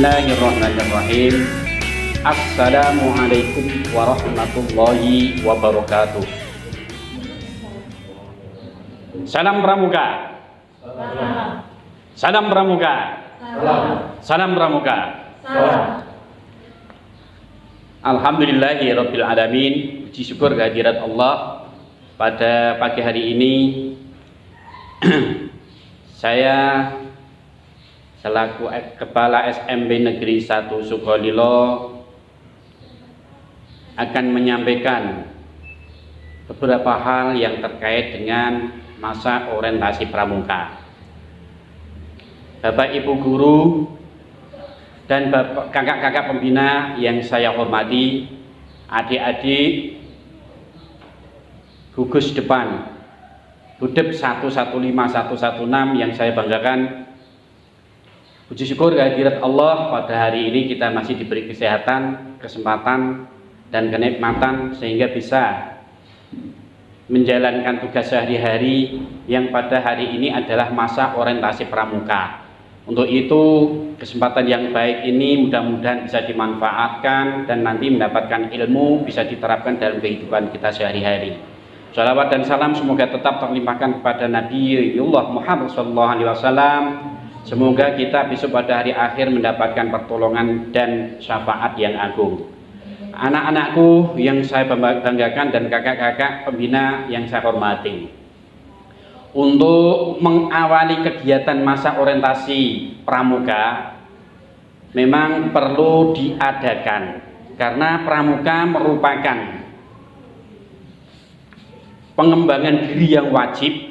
Bismillahirrahmanirrahim. Assalamualaikum warahmatullahi wabarakatuh. Salam pramuka. Salam pramuka. Salam pramuka. Alhamdulillahi rabbil alamin. Puji syukur kehadirat Allah. Pada pagi hari ini saya selaku Kepala SMP Negeri 1 Sukolilo akan menyampaikan beberapa hal yang terkait dengan masa orientasi pramuka. Bapak Ibu guru dan kakak-kakak pembina yang saya hormati, adik-adik gugus depan Hudep 115 116 yang saya banggakan. Puji syukur kehadirat Allah, pada hari ini kita masih diberi kesehatan, kesempatan, dan kenikmatan sehingga bisa menjalankan tugas sehari-hari yang pada hari ini adalah masa orientasi pramuka. Untuk itu kesempatan yang baik ini mudah-mudahan bisa dimanfaatkan dan nanti mendapatkan ilmu bisa diterapkan dalam kehidupan kita sehari-hari. Salawat dan salam semoga tetap terlimpahkan kepada Nabiullah Muhammad SAW. Semoga kita besok pada hari akhir mendapatkan pertolongan dan syafaat yang agung. Anak-anakku yang saya banggakan dan kakak-kakak pembina yang saya hormati, untuk mengawali kegiatan masa orientasi pramuka memang perlu diadakan karena pramuka merupakan pengembangan diri yang wajib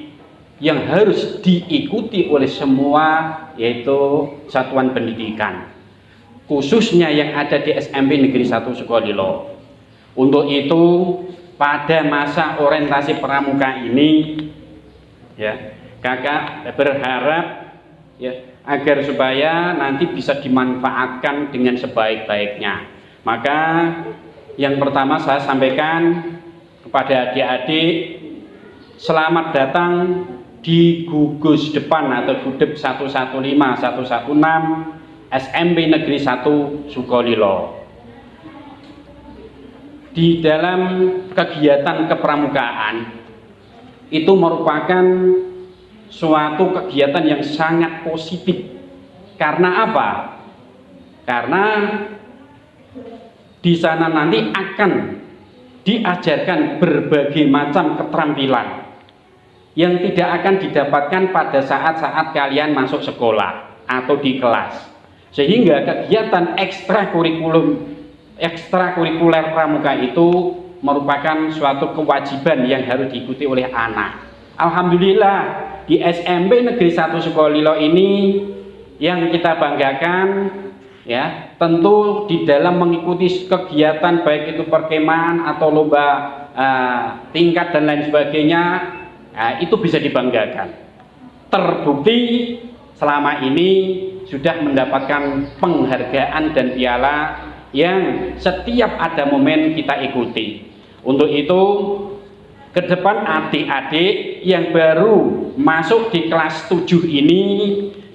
yang harus diikuti oleh semua, yaitu satuan pendidikan, khususnya yang ada di SMP Negeri 1 Sukolilo. Untuk itu pada masa orientasi pramuka ini ya, kakak berharap ya agar supaya nanti bisa dimanfaatkan dengan sebaik-baiknya. Maka yang pertama saya sampaikan kepada adik-adik, selamat datang di gugus depan atau Hudep 115 116 SMP Negeri 1 Sukolilo. Di dalam kegiatan kepramukaan itu merupakan suatu kegiatan yang sangat positif. Karena apa? Karena di sana nanti akan diajarkan berbagai macam keterampilan yang tidak akan didapatkan pada saat-saat kalian masuk sekolah atau di kelas. Sehingga kegiatan ekstrakurikuler pramuka itu merupakan suatu kewajiban yang harus diikuti oleh anak. Alhamdulillah di SMP Negeri 1 Sukolilo ini yang kita banggakan ya, tentu di dalam mengikuti kegiatan baik itu perkemahan atau lomba tingkat dan lain sebagainya, itu bisa dibanggakan. Terbukti selama ini sudah mendapatkan penghargaan dan piala yang setiap ada momen kita ikuti. Untuk itu ke depan adik-adik yang baru masuk di kelas 7 ini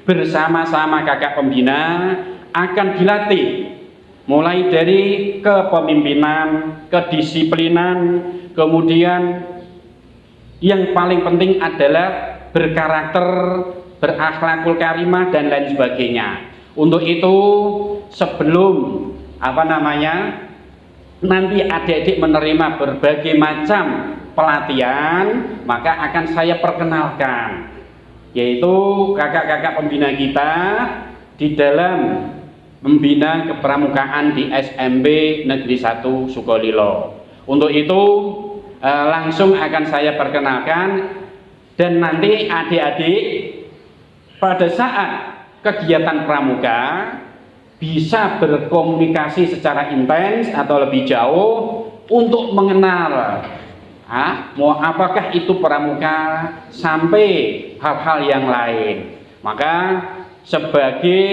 bersama-sama kakak pembina akan dilatih mulai dari kepemimpinan, kedisiplinan, kemudian yang paling penting adalah berkarakter, berakhlakul karimah dan lain sebagainya. Untuk itu sebelum nanti adik-adik menerima berbagai macam pelatihan, maka akan saya perkenalkan, yaitu kakak-kakak pembina kita di dalam membina kepramukaan di SMP Negeri 1 Sukolilo. Untuk itu langsung akan saya perkenalkan, dan nanti adik-adik pada saat kegiatan pramuka bisa berkomunikasi secara intens atau lebih jauh untuk mengenal mau apakah itu pramuka sampai hal-hal yang lain. Maka sebagai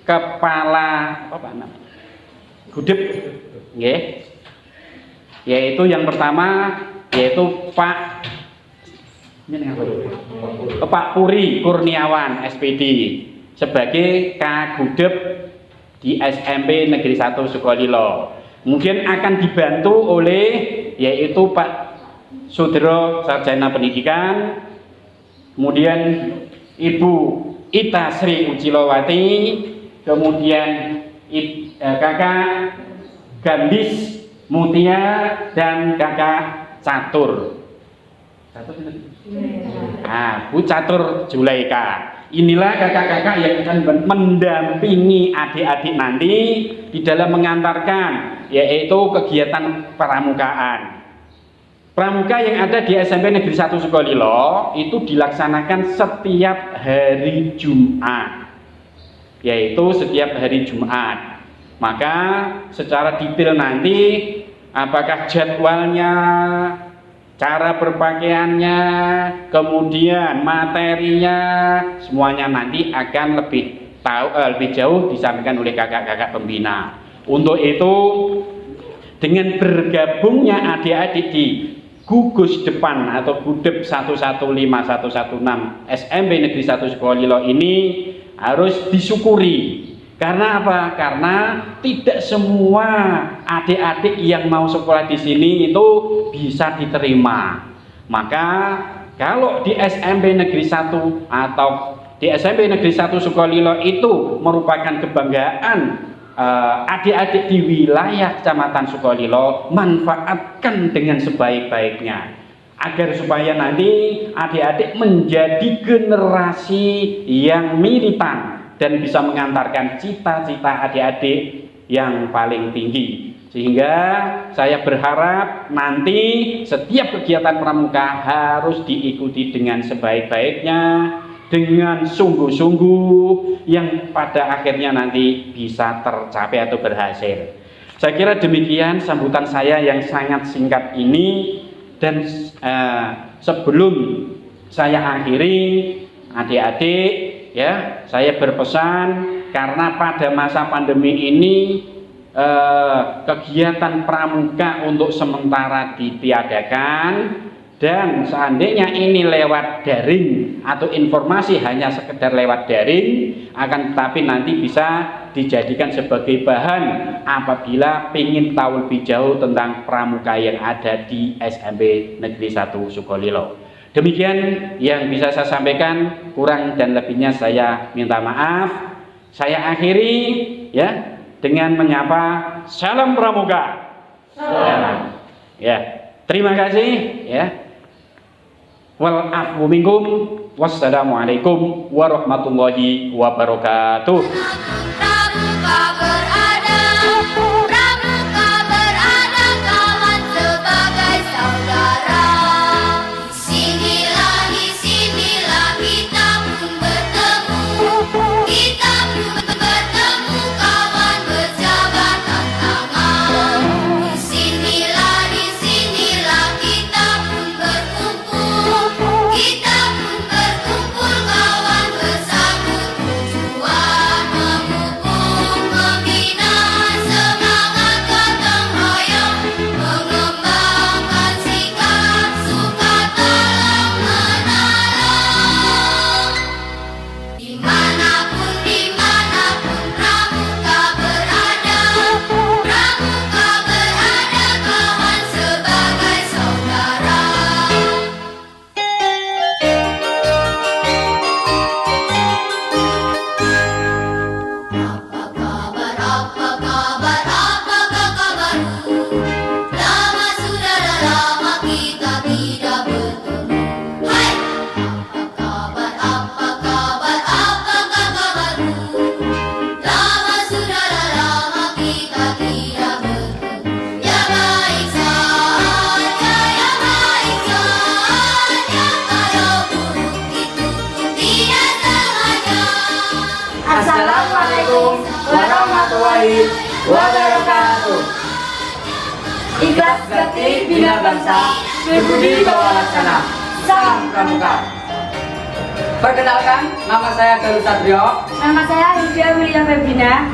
kepala Hudep yaitu yang pertama yaitu Pak Puri Kurniawan SPD sebagai Kagudep di SMP Negeri 1 Sukolilo. Mungkin akan dibantu oleh yaitu Pak Sudro Sarjana Pendidikan, kemudian Ibu Ita Sri Ucilowati, kemudian Kakak Gandis Mutia dan Kakak Catur. Bu Catur Julaika. Inilah kakak-kakak yang akan mendampingi adik-adik nanti di dalam mengantarkan yaitu kegiatan pramukaan. Pramuka yang ada di SMP Negeri 1 Sukolilo itu dilaksanakan setiap hari Jumat, yaitu setiap hari Jumat. Maka secara detail nanti apakah jadwalnya, cara berpakaiannya, kemudian materinya, semuanya nanti akan lebih jauh disampaikan oleh kakak-kakak pembina. Untuk itu, dengan bergabungnya adik-adik di gugus depan atau Gudep 115116 SMP Negeri 1 Sukolilo ini harus disyukuri. Karena apa? Karena tidak semua adik-adik yang mau sekolah di sini itu bisa diterima. Maka kalau di SMP Negeri 1 atau di SMP Negeri 1 Sukolilo itu merupakan kebanggaan adik-adik di wilayah Kecamatan Sukolilo, manfaatkan dengan sebaik-baiknya agar supaya nanti adik-adik menjadi generasi yang militan dan bisa mengantarkan cita-cita adik-adik yang paling tinggi. Sehingga saya berharap nanti setiap kegiatan pramuka harus diikuti dengan sebaik-baiknya, dengan sungguh-sungguh, yang pada akhirnya nanti bisa tercapai atau berhasil. Saya kira demikian sambutan saya yang sangat singkat ini. Dan sebelum saya akhiri, adik-adik, ya, saya berpesan karena pada masa pandemi ini kegiatan pramuka untuk sementara ditiadakan, dan seandainya ini lewat daring atau informasi hanya sekedar lewat daring, akan tetapi nanti bisa dijadikan sebagai bahan apabila ingin tahu lebih jauh tentang pramuka yang ada di SMP Negeri 1 Sukolilo. Demikian yang bisa saya sampaikan, kurang dan lebihnya saya minta maaf. Saya akhiri ya dengan menyapa salam pramuka. Salam. Ya, terima kasih ya. Wal afwu minkum. Wassalamualaikum warahmatullahi wabarakatuh. Assalamualaikum warahmatullahi wabarakatuh. Ikhlas Bakti Bina Bangsa, berbudi bawa laksana. Salam Pramuka. Perkenalkan, nama saya Galuh Satrio. Nama saya Hidya William Febrina.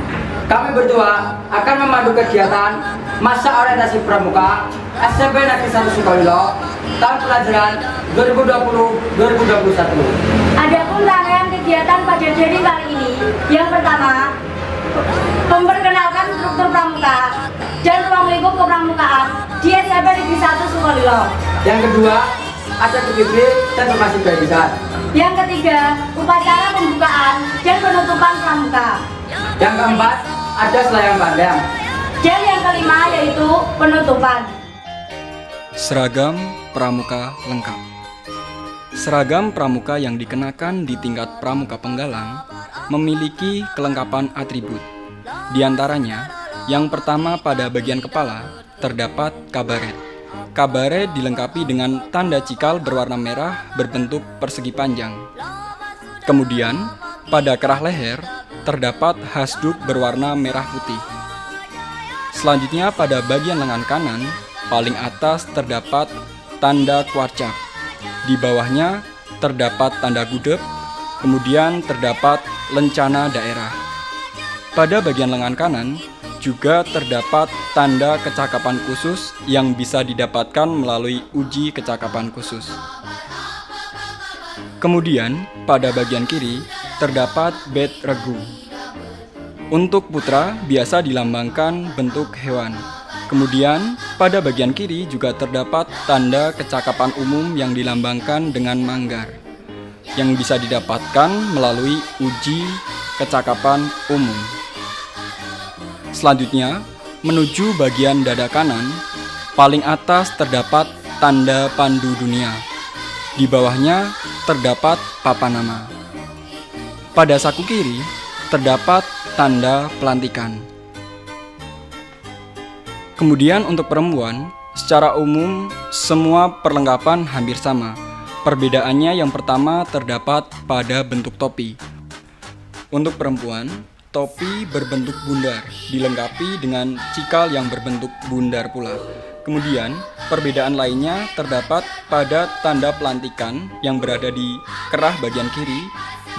Kami berdua akan memandu kegiatan masa orientasi pramuka SMP Negeri 1 Sukolilo tahun pelajaran 2020-2021. Adapun rangkaian kegiatan pada hari kali ini, yang pertama Memperkenalkan struktur pramuka dan ruang lingkup kepramukaan di SMP Negeri 1 Sukolilo. Yang kedua, ada PBB dan formasi barisan. Yang ketiga, upacara pembukaan dan penutupan pramuka. Yang keempat, ada selayang pandang. Dan yang kelima yaitu penutupan. Seragam pramuka lengkap. Seragam pramuka yang dikenakan di tingkat pramuka penggalang memiliki kelengkapan atribut. Di antaranya, yang pertama pada bagian kepala terdapat kabaret. Kabaret dilengkapi dengan tanda cikal berwarna merah berbentuk persegi panjang. Kemudian, pada kerah leher terdapat hasduk berwarna merah putih. Selanjutnya pada bagian lengan kanan, paling atas terdapat tanda kuarcap. Di bawahnya terdapat tanda gudeg, kemudian terdapat lencana daerah. Pada bagian lengan kanan juga terdapat tanda kecakapan khusus yang bisa didapatkan melalui uji kecakapan khusus. Kemudian pada bagian kiri terdapat bed regu. Untuk putra biasa dilambangkan bentuk hewan. Kemudian, pada bagian kiri juga terdapat tanda kecakapan umum yang dilambangkan dengan manggar, yang bisa didapatkan melalui uji kecakapan umum. Selanjutnya, menuju bagian dada kanan, paling atas terdapat tanda pandu dunia. Di bawahnya terdapat papan nama. Pada saku kiri, terdapat tanda pelantikan. Kemudian untuk perempuan, secara umum semua perlengkapan hampir sama. Perbedaannya yang pertama terdapat pada bentuk topi. Untuk perempuan, topi berbentuk bundar, dilengkapi dengan cikal yang berbentuk bundar pula. Kemudian, perbedaan lainnya terdapat pada tanda pelantikan yang berada di kerah bagian kiri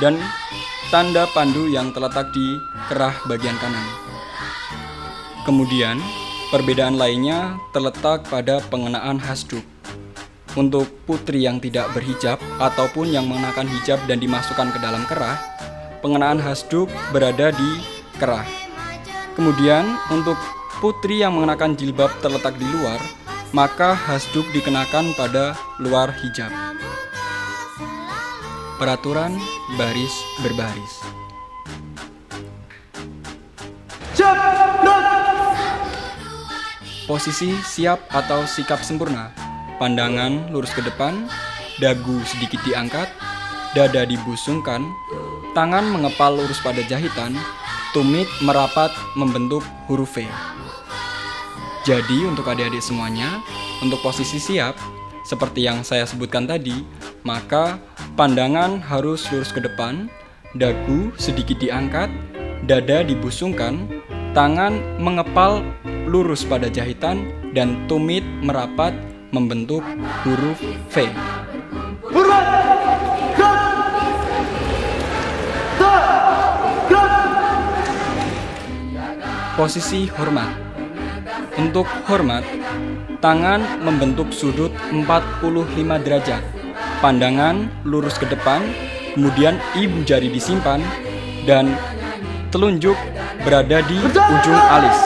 dan tanda pandu yang terletak di kerah bagian kanan. Kemudian, perbedaan lainnya terletak pada pengenaan hasduk. Untuk putri yang tidak berhijab ataupun yang mengenakan hijab dan dimasukkan ke dalam kerah, pengenaan hasduk berada di kerah. Kemudian, untuk putri yang mengenakan jilbab terletak di luar, maka hasduk dikenakan pada luar hijab. Peraturan baris berbaris. Posisi siap atau sikap sempurna. Pandangan lurus ke depan, dagu sedikit diangkat, dada dibusungkan, tangan mengepal lurus pada jahitan, tumit merapat membentuk huruf V. Jadi untuk adik-adik semuanya, untuk posisi siap, seperti yang saya sebutkan tadi, maka pandangan harus lurus ke depan, dagu sedikit diangkat, dada dibusungkan, tangan mengepal lurus pada jahitan, dan tumit merapat membentuk huruf V. Posisi hormat. Untuk hormat, tangan membentuk sudut 45 derajat, pandangan lurus ke depan, kemudian ibu jari disimpan, dan telunjuk berada di ujung alis.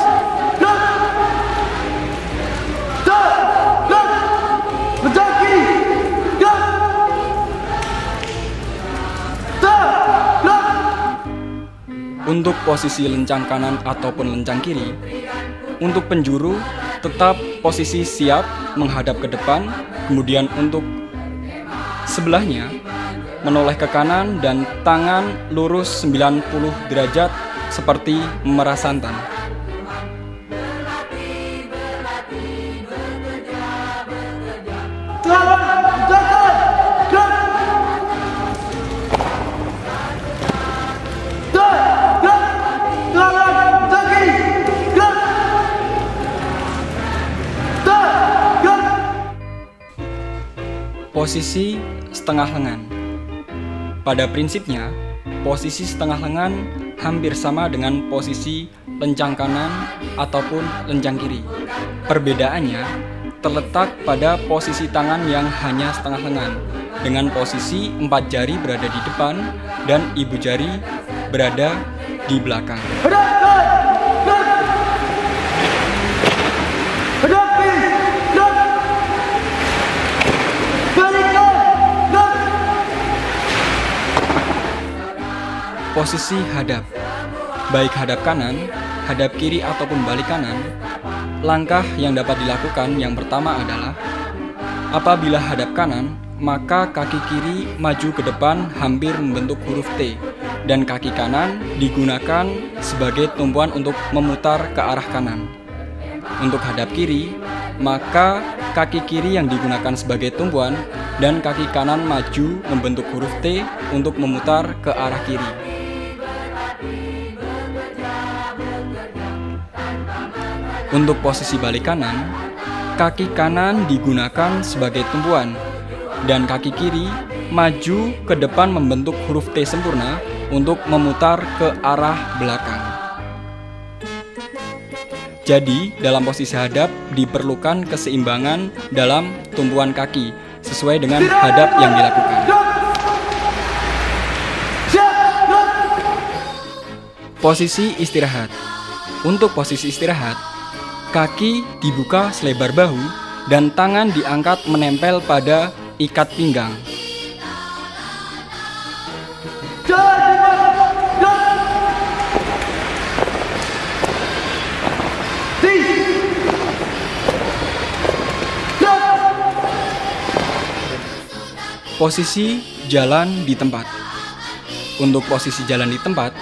Untuk posisi lencang kanan ataupun lencang kiri, untuk penjuru tetap posisi siap menghadap ke depan, kemudian untuk sebelahnya menoleh ke kanan dan tangan lurus 90 derajat seperti memerah santan. Posisi setengah lengan. Pada prinsipnya, posisi setengah lengan hampir sama dengan posisi lencang kanan ataupun lencang kiri. Perbedaannya terletak pada posisi tangan yang hanya setengah lengan, dengan posisi 4 jari berada di depan dan ibu jari berada di belakang. posisi hadap, baik hadap kanan, hadap kiri ataupun balik kanan. Langkah yang dapat dilakukan yang pertama adalah apabila hadap kanan, maka kaki kiri maju ke depan hampir membentuk huruf T dan kaki kanan digunakan sebagai tumpuan untuk memutar ke arah kanan. Untuk hadap kiri, maka kaki kiri yang digunakan sebagai tumpuan dan kaki kanan maju membentuk huruf T untuk memutar ke arah kiri. Untuk posisi balik kanan, kaki kanan digunakan sebagai tumpuan dan kaki kiri maju ke depan membentuk huruf T sempurna untuk memutar ke arah belakang. Jadi, dalam posisi hadap diperlukan keseimbangan dalam tumpuan kaki sesuai dengan hadap yang dilakukan. Posisi istirahat. Untuk posisi istirahat, kaki dibuka selebar bahu dan tangan diangkat menempel pada ikat pinggang. Posisi jalan di tempat. Untuk posisi jalan di tempat,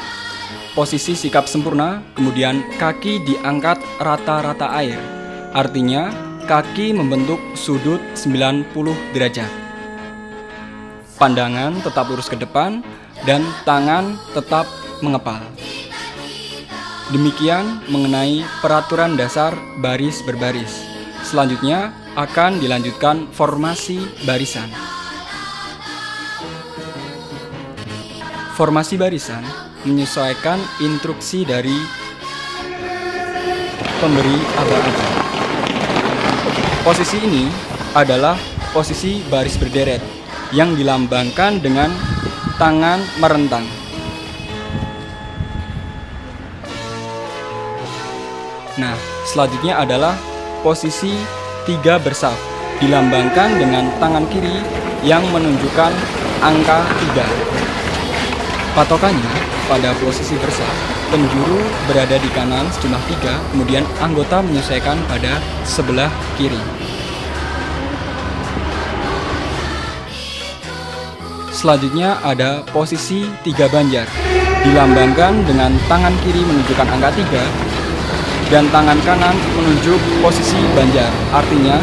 posisi sikap sempurna, kemudian kaki diangkat rata-rata air. Artinya, kaki membentuk sudut 90 derajat. Pandangan tetap lurus ke depan dan tangan tetap mengepal. Demikian mengenai peraturan dasar baris berbaris. Selanjutnya akan dilanjutkan formasi barisan. Formasi barisan menyesuaikan instruksi dari pemberi aba-aba. Posisi ini adalah posisi baris berderet yang dilambangkan dengan tangan merentang. Nah, selanjutnya adalah posisi 3 bersaf, dilambangkan dengan tangan kiri yang menunjukkan angka 3. Patokannya pada posisi bersaf, penjuru berada di kanan sejumlah 3, kemudian anggota menyesuaikan pada sebelah kiri. Selanjutnya ada posisi 3 banjar, dilambangkan dengan tangan kiri menunjukkan angka 3 dan tangan kanan menunjuk posisi banjar. Artinya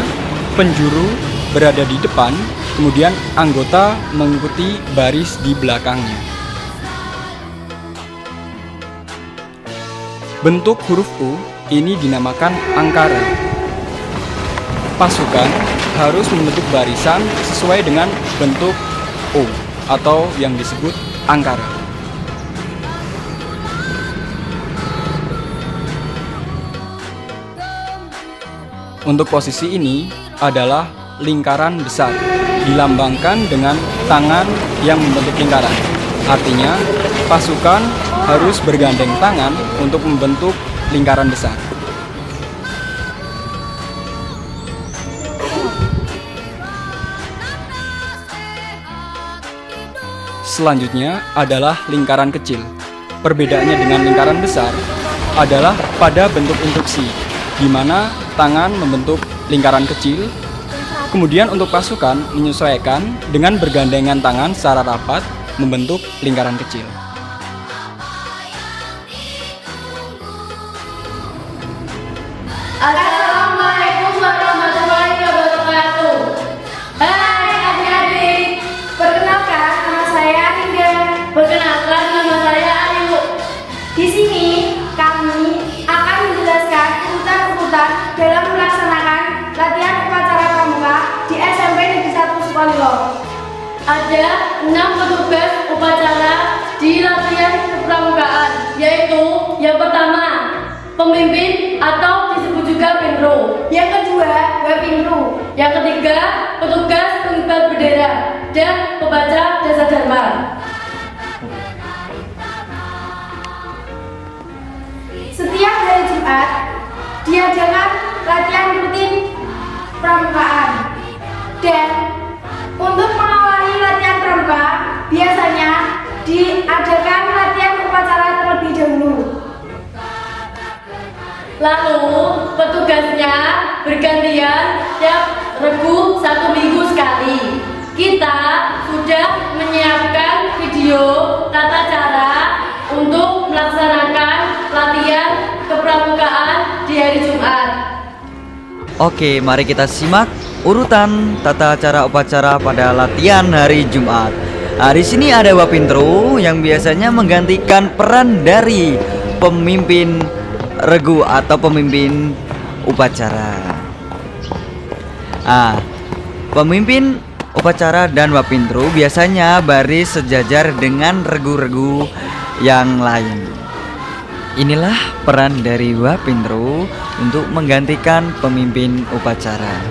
penjuru berada di depan, kemudian anggota mengikuti baris di belakangnya. Bentuk huruf U ini dinamakan angkara. Pasukan harus membentuk barisan sesuai dengan bentuk U atau yang disebut angkara. Untuk posisi ini adalah lingkaran besar, dilambangkan dengan tangan yang membentuk lingkaran. Artinya, pasukan harus bergandeng tangan untuk membentuk lingkaran besar. Selanjutnya adalah lingkaran kecil. Perbedaannya dengan lingkaran besar adalah pada bentuk instruksi, di mana tangan membentuk lingkaran kecil. Kemudian untuk pasukan menyesuaikan dengan bergandengan tangan secara rapat membentuk lingkaran kecil. Assalamualaikum warahmatullahi wabarakatuh. Hai adik-adik, perkenalkan nama saya Rinda. Perkenalkan nama saya Ayu. Di sini kami akan menjelaskan urutan-urutan dalam melaksanakan latihan upacara pramuka di SMP Negeri 1 Sukolilo. Ada 6 petugas upacara di latihan kepramukaan, yaitu yang pertama pemimpin atau disebut juga pinru, yang kedua wapinru, yang ketiga petugas pengibar bendera dan pembaca dasar dharma. Setiap hari Jumat diadakan latihan rutin pramukaan, dan untuk mengawali latihan pramuka biasanya diadakan latihan Lalu petugasnya bergantian tiap Regu 1 minggu sekali. Kita sudah menyiapkan video tata cara untuk melaksanakan latihan kepramukaan di hari Jumat. Oke, mari kita simak urutan tata cara upacara pada latihan hari Jumat. Nah, di sini ada Wapintru yang biasanya menggantikan peran dari pemimpin regu atau pemimpin upacara. Pemimpin upacara dan Wapintru biasanya baris sejajar dengan regu-regu yang lain. Inilah peran dari Wapintru untuk menggantikan pemimpin upacara.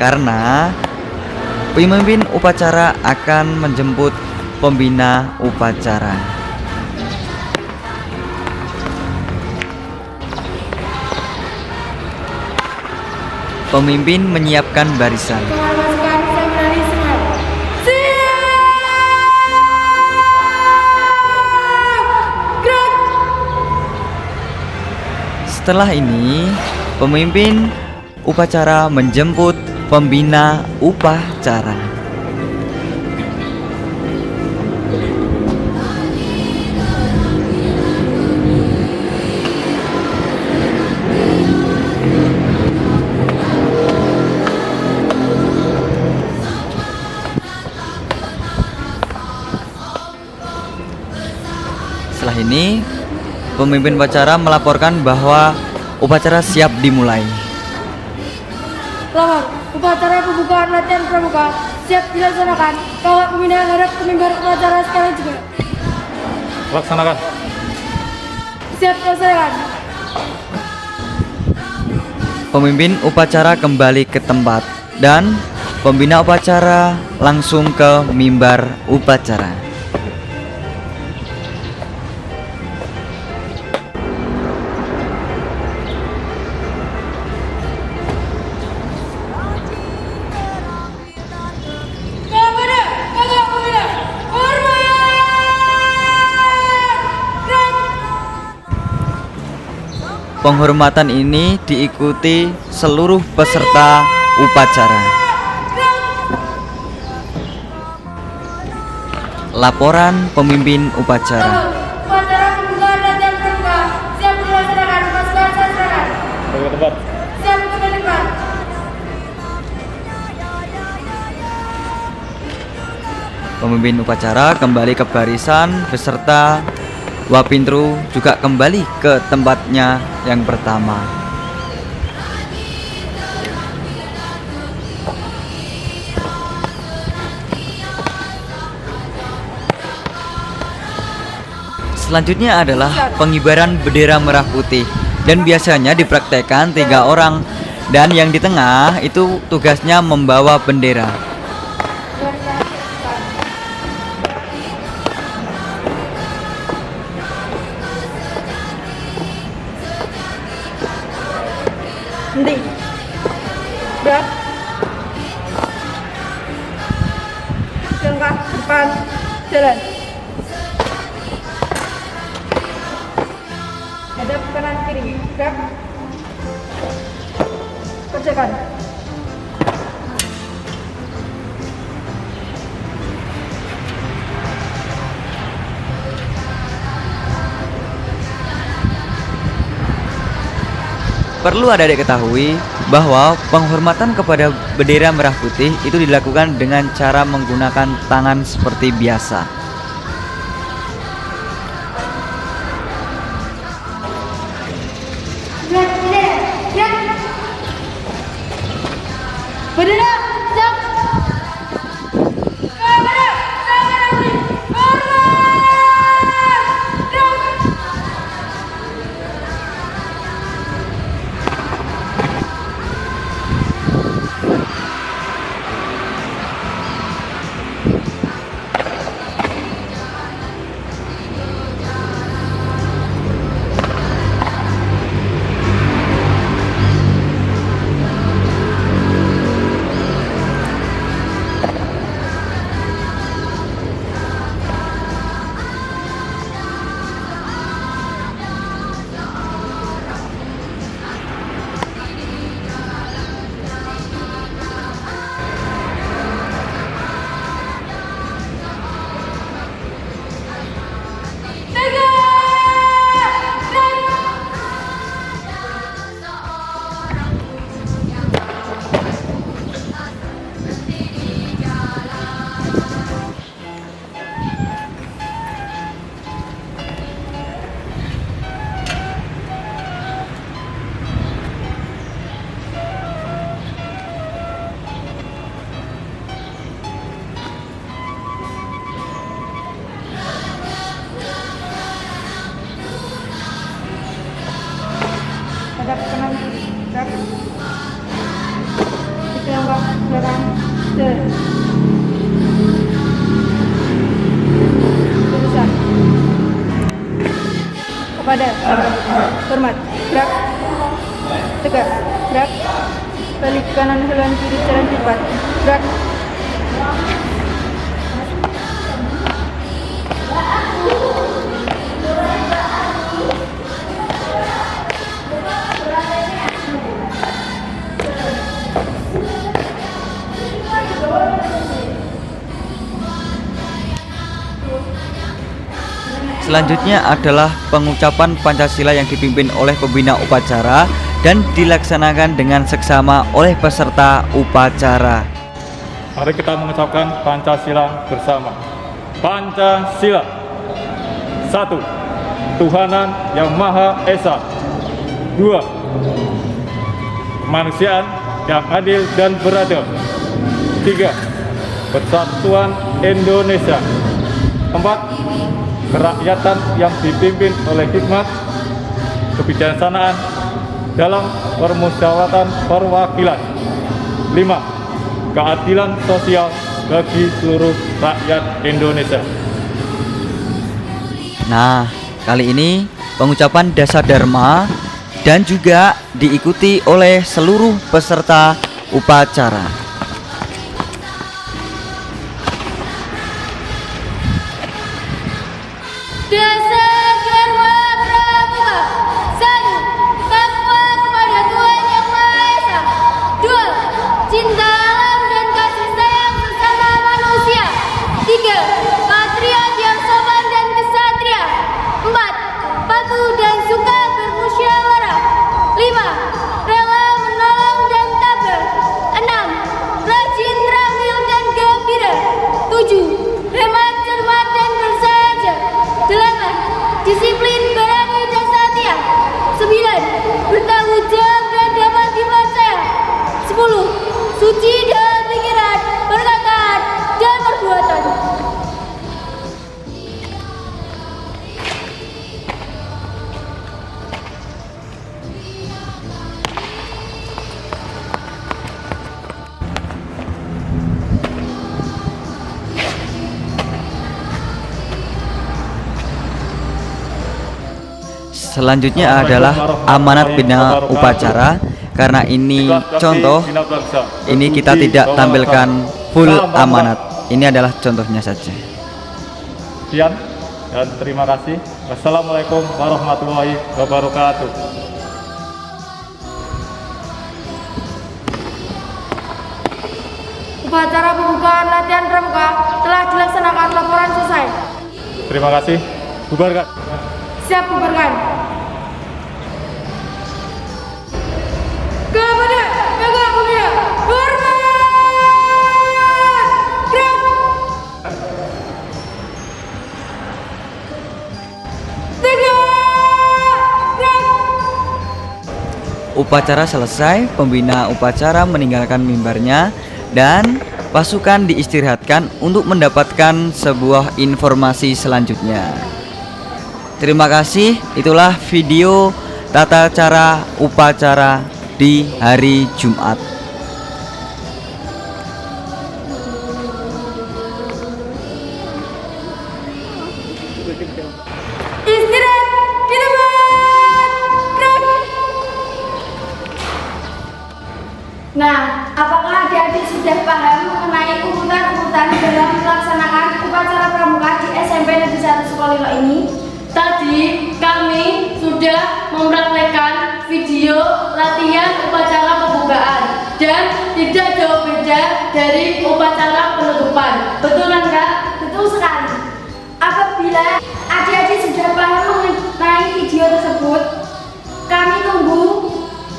Karena pemimpin upacara akan menjemput pembina upacara. Pemimpin menyiapkan barisan. Setelah ini, pemimpin upacara menjemput pembina upacara. Setelah ini, pemimpin upacara melaporkan bahwa upacara siap dimulai. Selamat, upacara pembukaan latihan pramuka siap dilaksanakan. Bapak pembina harap pemimpin upacara sekalian juga. Laksanakan. Siap dilaksanakan. Pemimpin upacara kembali ke tempat dan pembina upacara langsung ke mimbar upacara. Penghormatan ini diikuti seluruh peserta upacara. Laporan pemimpin upacara. Upacara pembukaan latihan pramuka siap dilaksanakan. Pasukan silakan. Ke tempat. Siap ke tempat. Pemimpin upacara kembali ke barisan beserta Wapintru juga kembali ke tempatnya yang pertama. Selanjutnya adalah pengibaran bendera merah putih dan biasanya dipraktekkan 3 orang dan yang di tengah itu tugasnya membawa bendera. Henti. Gerak. Langkah depan. Jalan. Hadap kanan kiri. Gerak. Kerjakan. Perlu adik-adik ketahui bahwa penghormatan kepada bendera merah putih itu dilakukan dengan cara menggunakan tangan seperti biasa. Bendera, siap. belakang. Terusan. Kepada. Hormat. Gerak. Tegak. Gerak. Balik kanan haluan kiri jalan cepat. Gerak. Selanjutnya adalah pengucapan Pancasila yang dipimpin oleh pembina upacara dan dilaksanakan dengan seksama oleh peserta upacara. Mari kita mengucapkan Pancasila bersama. Pancasila. 1. Tuhanan yang Maha Esa. 2. Kemanusiaan yang adil dan beradab. 3. Persatuan Indonesia. 4. Kerakyatan yang dipimpin oleh hikmat, kebijaksanaan dalam permusyawaratan perwakilan. 5. Keadilan sosial bagi seluruh rakyat Indonesia. Nah, kali ini pengucapan dasar dharma dan juga diikuti oleh seluruh peserta upacara. Dasar Dharma Pramuka. 1. Takwa kepada Tuhan Yang Maha Esa. 2. Cinta alam dan kasih sayang sesama manusia. 3. Patriot yang sopan dan kesatria. 4. Patuh dan suka bermusyawarah. 5. Rela menolong dan tabah. 6. Rajin, terampil dan gembira. 7. Hemat, cermat dan bersahaja. 8. Disiplin, berani dan setia. 9. Bertanggung jawab dan dapat dipercaya. 10. Suci dalam pikiran, perkataan, dan perbuatan. Selanjutnya adalah amanat bina upacara. Karena ini contoh, ini kita tidak tampilkan full amanat. Ini adalah contohnya saja. Sekian dan terima kasih. Wassalamualaikum warahmatullahi wabarakatuh. Upacara pembukaan latihan pramuka telah dilaksanakan, laporan selesai. Terima kasih. Bubarkan. Siap, bubarkan. Kepada Bapak Pembina, hormat. Gerak. Tegak. Gerak. Upacara selesai, pembina upacara meninggalkan mimbarnya dan pasukan diistirahatkan untuk mendapatkan sebuah informasi selanjutnya. Terima kasih, itulah video tata cara upacara di hari Jumat. Istirahat di tempat. Gerak. Nah, apakah adik-adik sudah paham mengenai urutan-urutan dalam melaksanakan upacara pramuka di SMP Negeri 1 Sukolilo ini? Tadi kami sudah mempraktekkan video latihan upacara pembukaan dan tidak jauh beda dari upacara penutupan. Betul kan, Kak? Betul sekali. Apabila adik-adik sudah paham mengenai video tersebut, kami tunggu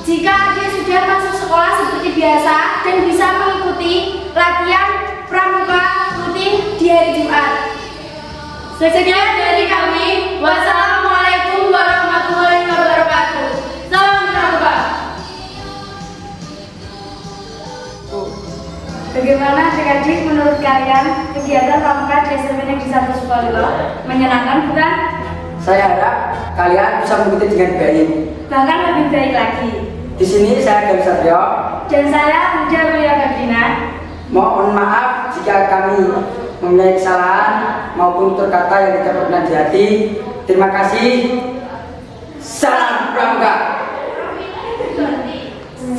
jika adik sudah masuk sekolah seperti biasa dan bisa mengikuti latihan pramuka rutin di hari Jumat. Sekian dari kami. Wassalamualaikum warahmatullahi wabarakatuh. Salam pramuka. Bagaimana adik-adik menurut kalian kegiatan pramuka di SMP Negeri 1 Sukolilo? Menyenangkan bukan? Saya harap kalian bisa mengikuti dengan baik. Bahkan lebih baik lagi. Di sini saya Gary Satrio. dan saya Muda Mulia Gardina. Mohon maaf jika kami mempunyai kesalahan maupun berkata yang tidak berkenan di hati. Terima kasih. Salam Pramuka.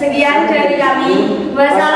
Sekian dari kami. Wassalamualaikum